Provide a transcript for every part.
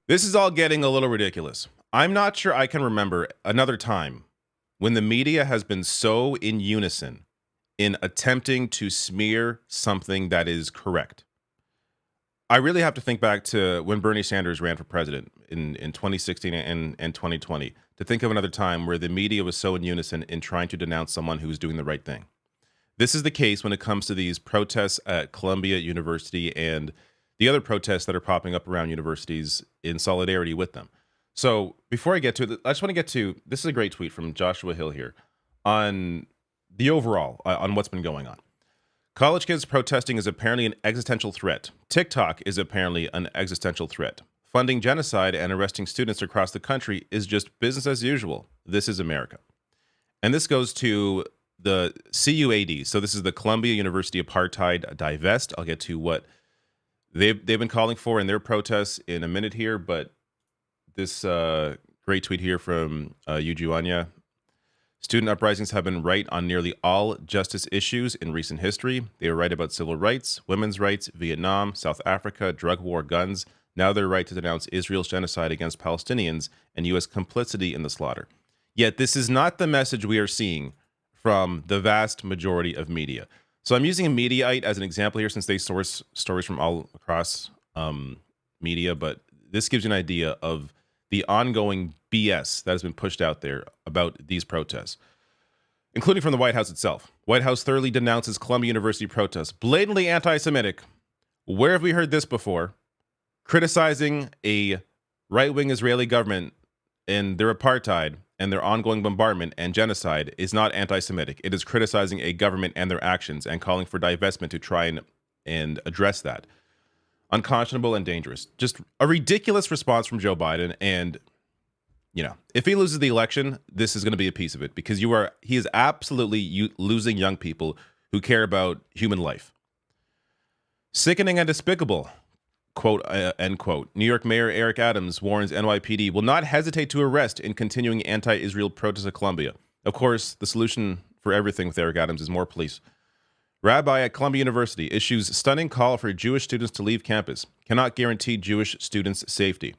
This is all getting a little ridiculous. I'm not sure I can remember another time when the media has been so in unison in attempting to smear something that is correct. I really have to think back to when Bernie Sanders ran for president in 2016 and 2020 to think of another time where the media was so in unison in trying to denounce someone who was doing the right thing. This is the case when it comes to these protests at Columbia University and the other protests that are popping up around universities in solidarity with them. So before I get to it, I just want to get to this is a great tweet from Joshua Hill here on the overall on what's been going on. College kids protesting is apparently an existential threat. TikTok is apparently an existential threat. Funding genocide and arresting students across the country is just business as usual. This is America. And this goes to the CUAD. So this is the Columbia University Apartheid Divest. I'll get to what they've been calling for in their protests in a minute here, but this great tweet here from Ujuanya. Student uprisings have been right on nearly all justice issues in recent history. They were right about civil rights, women's rights, Vietnam, South Africa, drug war, guns. Now they're right to denounce Israel's genocide against Palestinians and U.S. complicity in the slaughter. Yet this is not the message we are seeing from the vast majority of media. So I'm using a Mediaite as an example here since they source stories from all across media, but this gives you an idea of the ongoing BS that has been pushed out there about these protests, including from the White House itself. White House thoroughly denounces Columbia University protests, blatantly anti-Semitic. Where have we heard this before? Criticizing a right-wing Israeli government and their apartheid and their ongoing bombardment and genocide is not anti-Semitic. It is criticizing a government and their actions and calling for divestment to try and address that. Unconscionable and dangerous. Just a ridiculous response from Joe Biden. And, you know, if he loses the election, this is going to be a piece of it because he is absolutely losing young people who care about human life. Sickening and despicable, quote, end quote. New York Mayor Eric Adams warns NYPD will not hesitate to arrest in continuing anti-Israel protests at Columbia. Of course, the solution for everything with Eric Adams is more police. Rabbi at Columbia University issues stunning call for Jewish students to leave campus. Cannot guarantee Jewish students' safety.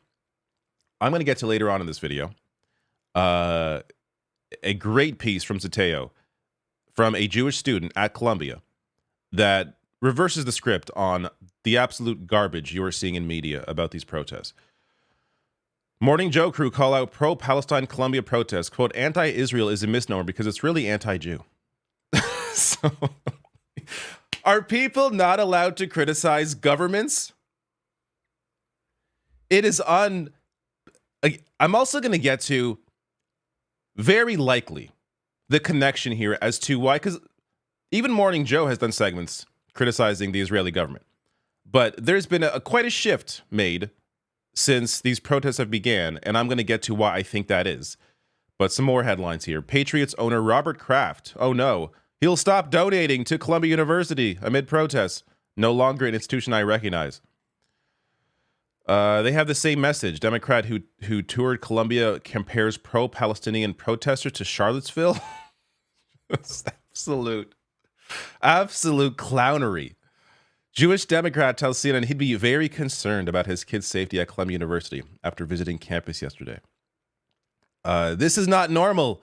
I'm going to get to later on in this video. A great piece from Zateo from a Jewish student at Columbia that reverses the script on the absolute garbage you are seeing in media about these protests. Morning Joe crew call out pro-Palestine Columbia protests. Quote, anti-Israel is a misnomer because it's really anti-Jew. So... Are people not allowed to criticize governments? It is I'm also going to get to very likely the connection here as to why, because even Morning Joe has done segments criticizing the Israeli government. But there's been quite a shift made since these protests have began, and I'm going to get to why I think that is. But some more headlines here. Patriots owner Robert Kraft. Oh no. He'll stop donating to Columbia University amid protests. No longer an institution I recognize. They have the same message. Democrat who toured Columbia compares pro-Palestinian protesters to Charlottesville. absolute clownery. Jewish Democrat tells CNN he'd be very concerned about his kids' safety at Columbia University after visiting campus yesterday. This is not normal.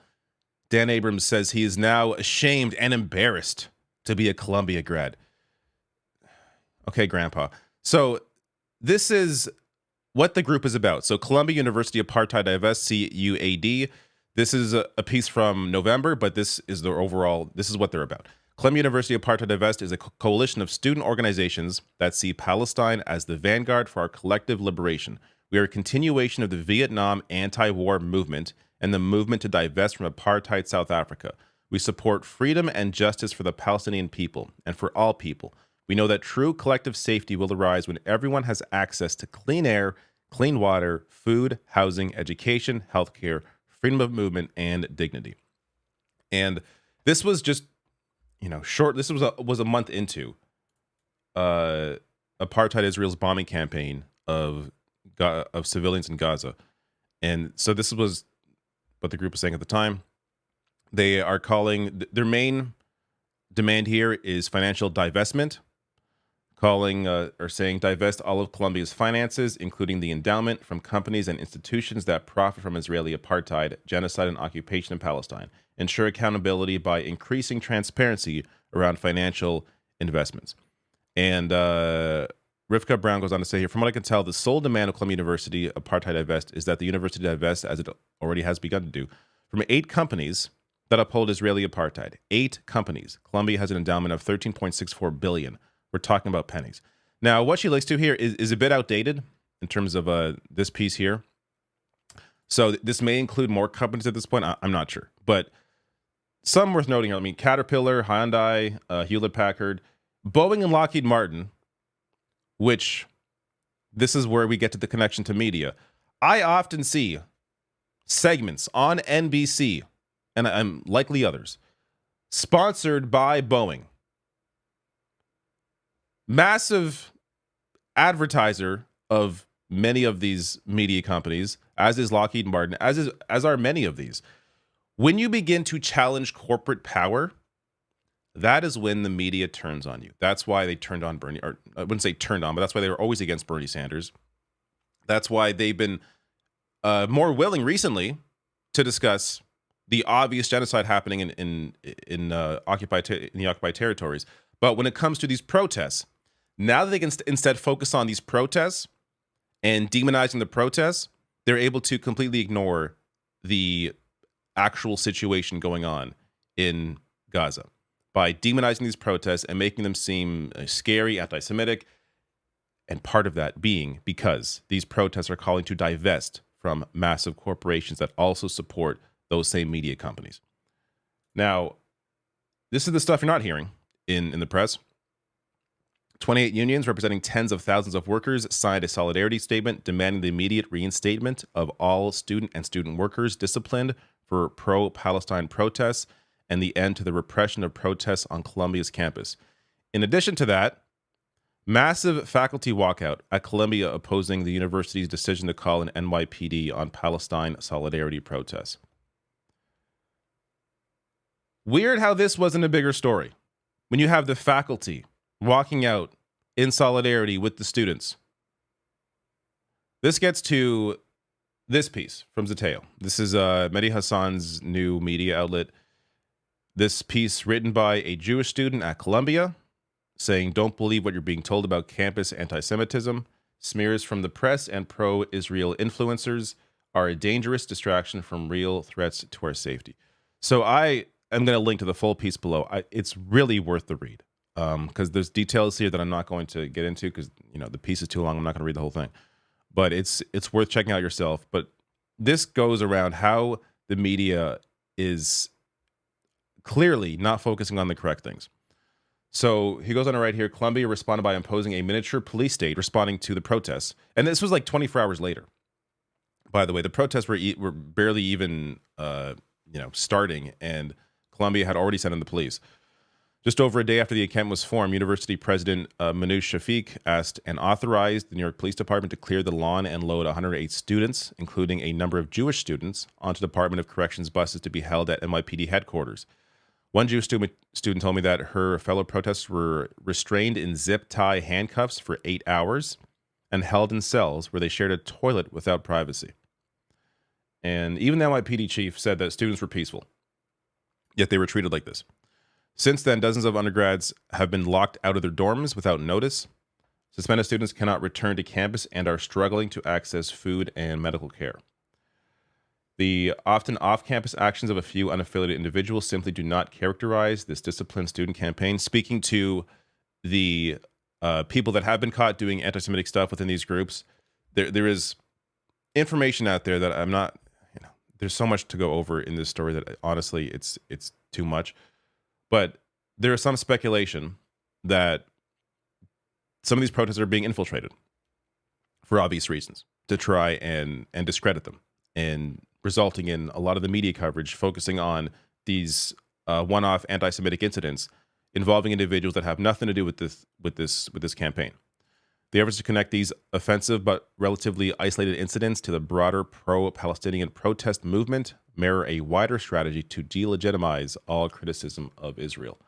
Dan Abrams says he is now ashamed and embarrassed to be a Columbia grad. Okay, Grandpa. So this is what the group is about. So Columbia University Apartheid Divest, CUAD. This is a piece from November, but this is what they're about. Columbia University Apartheid Divest is a coalition of student organizations that see Palestine as the vanguard for our collective liberation. We are a continuation of the Vietnam anti-war movement and the movement to divest from apartheid South Africa. We support freedom and justice for the Palestinian people and for all people. We know that true collective safety will arise when everyone has access to clean air, clean water, food, housing, education, healthcare, freedom of movement, and dignity. And this was just, short. This was a month into apartheid Israel's bombing campaign of civilians in Gaza. And so this was what the group was saying at the time. They are calling their main demand here is financial divestment, calling or saying divest all of Colombia's finances, including the endowment, from companies and institutions that profit from Israeli apartheid, genocide, and occupation in Palestine. Ensure accountability by increasing transparency around financial investments. And Rivka Brown goes on to say here, from what I can tell, the sole demand of Columbia University apartheid divest is that the university divest, as it already has begun to do, from 8 companies that uphold Israeli apartheid. 8 companies. Columbia has an endowment of $13.64 billion. We're talking about pennies. Now, what she links to here is a bit outdated in terms of this piece here. So this may include more companies at this point. I'm not sure. But some worth noting here. I mean, Caterpillar, Hyundai, Hewlett-Packard, Boeing, and Lockheed Martin, which this is where we get to the connection to media. I often see segments on NBC, and I'm likely others, sponsored by Boeing. Massive advertiser of many of these media companies, as is Lockheed Martin, as are many of these. When you begin to challenge corporate power, that is when the media turns on you. That's why they turned on Bernie, or I wouldn't say turned on, but that's why they were always against Bernie Sanders. That's why they've been more willing recently to discuss the obvious genocide happening in the occupied territories. But when it comes to these protests, now that they can instead focus on these protests and demonizing the protests, they're able to completely ignore the actual situation going on in Gaza by demonizing these protests and making them seem scary, anti-Semitic, and part of that being because these protests are calling to divest from massive corporations that also support those same media companies. Now, this is the stuff you're not hearing in the press. 28 unions representing tens of thousands of workers signed a solidarity statement demanding the immediate reinstatement of all student and student workers disciplined for pro-Palestine protests and the end to the repression of protests on Columbia's campus. In addition to that, massive faculty walkout at Columbia opposing the university's decision to call an NYPD on Palestine solidarity protests. Weird how this wasn't a bigger story. When you have the faculty walking out in solidarity with the students. This gets to this piece from Zateo. This is Mehdi Hassan's new media outlet. This piece written by a Jewish student at Columbia saying, don't believe what you're being told about campus anti-Semitism. Smears from the press and pro-Israel influencers are a dangerous distraction from real threats to our safety. So I am going to link to the full piece below. It's really worth the read because there's details here that I'm not going to get into because the piece is too long. I'm not going to read the whole thing. But it's worth checking out yourself. But this goes around how the media is clearly not focusing on the correct things. So he goes on to write here, Columbia responded by imposing a miniature police state responding to the protests. And this was like 24 hours later. By the way, the protests were barely even starting, and Columbia had already sent in the police. Just over a day after the encampment was formed, University President Manoush Shafiq asked and authorized the New York Police Department to clear the lawn and load 108 students, including a number of Jewish students, onto Department of Corrections buses to be held at NYPD headquarters. One Jewish student told me that her fellow protesters were restrained in zip tie handcuffs for 8 hours and held in cells where they shared a toilet without privacy. And even the NYPD chief said that students were peaceful, yet they were treated like this. Since then, dozens of undergrads have been locked out of their dorms without notice. Suspended students cannot return to campus and are struggling to access food and medical care. The often off-campus actions of a few unaffiliated individuals simply do not characterize this disciplined student campaign. Speaking to the people that have been caught doing anti-Semitic stuff within these groups, there is information out there that I'm not, there's so much to go over in this story that honestly it's too much. But there is some speculation that some of these protests are being infiltrated for obvious reasons to try and discredit them, and resulting in a lot of the media coverage focusing on these one-off anti-Semitic incidents involving individuals that have nothing to do with this campaign. The efforts to connect these offensive but relatively isolated incidents to the broader pro-Palestinian protest movement mirror a wider strategy to delegitimize all criticism of Israel.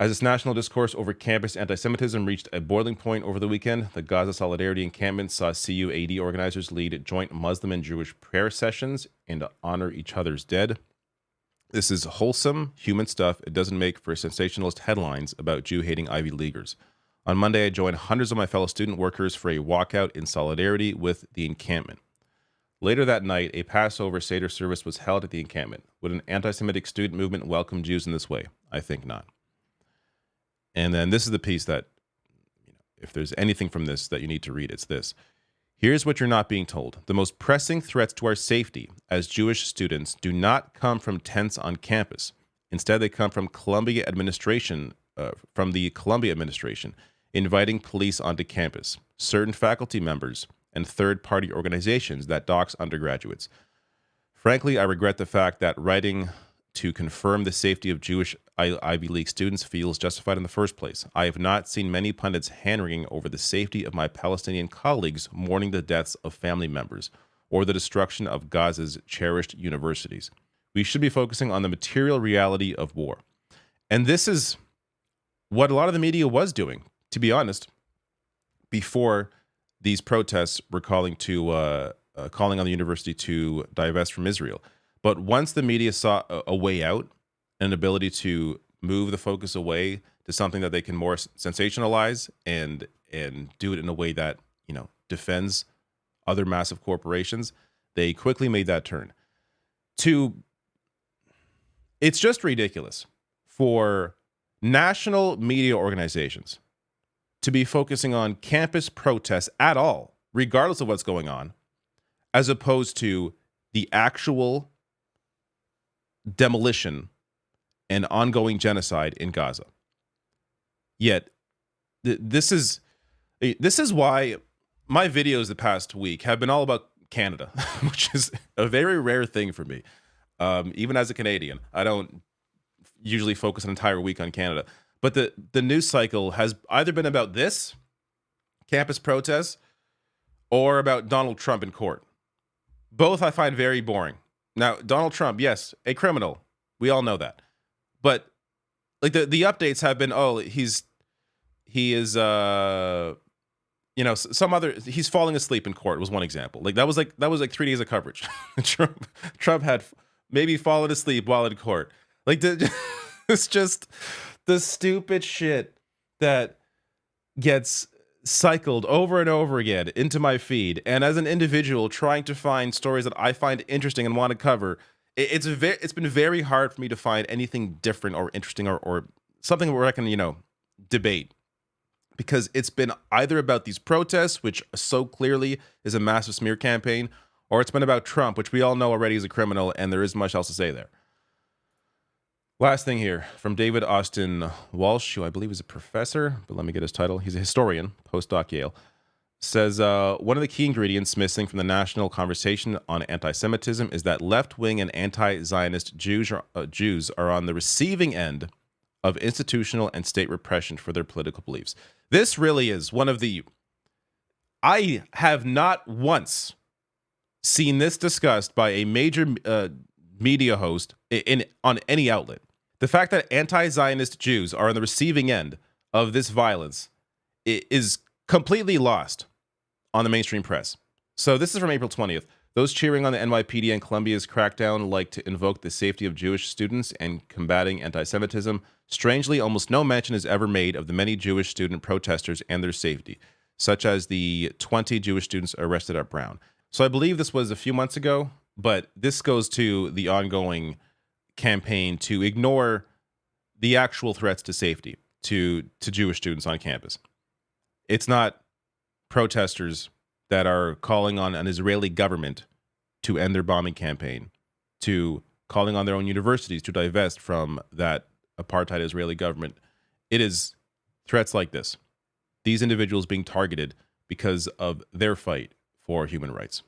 As this national discourse over campus anti-Semitism reached a boiling point over the weekend, the Gaza Solidarity encampment saw CUAD organizers lead joint Muslim and Jewish prayer sessions and honor each other's dead. This is wholesome, human stuff. It doesn't make for sensationalist headlines about Jew-hating Ivy Leaguers. On Monday, I joined hundreds of my fellow student workers for a walkout in solidarity with the encampment. Later that night, a Passover Seder service was held at the encampment. Would an anti-Semitic student movement welcome Jews in this way? I think not. And then this is the piece that, if there's anything from this that you need to read, it's this. Here's what you're not being told. The most pressing threats to our safety as Jewish students do not come from tents on campus. Instead, they come from the Columbia administration, inviting police onto campus, certain faculty members, and third-party organizations that dox undergraduates. Frankly, I regret the fact that writing to confirm the safety of Jewish Ivy League students feels justified in the first place. I have not seen many pundits hand-wringing over the safety of my Palestinian colleagues mourning the deaths of family members or the destruction of Gaza's cherished universities. We should be focusing on the material reality of war. And this is what a lot of the media was doing, to be honest, before these protests were calling on the university to divest from Israel. But once the media saw a way out, an ability to move the focus away to something that they can more sensationalize and do it in a way that, defends other massive corporations, they quickly made that turn. It's just ridiculous for national media organizations to be focusing on campus protests at all, regardless of what's going on, as opposed to the actual demolition and ongoing genocide in Gaza. Yet, this is why my videos the past week have been all about Canada, which is a very rare thing for me. Even as a Canadian, I don't usually focus an entire week on Canada. But the news cycle has either been about this, campus protests, or about Donald Trump in court. Both I find very boring. Now, Donald Trump, yes, a criminal. We all know that. But like the updates have been, he's falling asleep in court was one example. That was like 3 days of coverage. Trump had maybe fallen asleep while in court. It's just the stupid shit that gets cycled over and over again into my feed. And as an individual trying to find stories that I find interesting and want to cover, it's been very hard for me to find anything different or interesting or something where I can, debate. Because it's been either about these protests, which so clearly is a massive smear campaign, or it's been about Trump, which we all know already is a criminal, and there isn't much else to say there. Last thing here from David Austin Walsh, who I believe is a professor, but let me get his title. He's a historian, postdoc Yale. Says, one of the key ingredients missing from the national conversation on anti-Semitism is that left-wing and anti-Zionist Jews are on the receiving end of institutional and state repression for their political beliefs. This really is one of the... I have not once seen this discussed by a major media host on any outlet. The fact that anti-Zionist Jews are on the receiving end of this violence is completely lost on the mainstream press. So this is from April 20th. Those cheering on the NYPD and Columbia's crackdown like to invoke the safety of Jewish students and combating anti-Semitism. Strangely, almost no mention is ever made of the many Jewish student protesters and their safety, such as the 20 Jewish students arrested at Brown. So I believe this was a few months ago, but this goes to the ongoing campaign to ignore the actual threats to safety to Jewish students on campus. It's not protesters that are calling on an Israeli government to end their bombing campaign, to calling on their own universities to divest from that apartheid Israeli government. It is threats like this. These individuals being targeted because of their fight for human rights.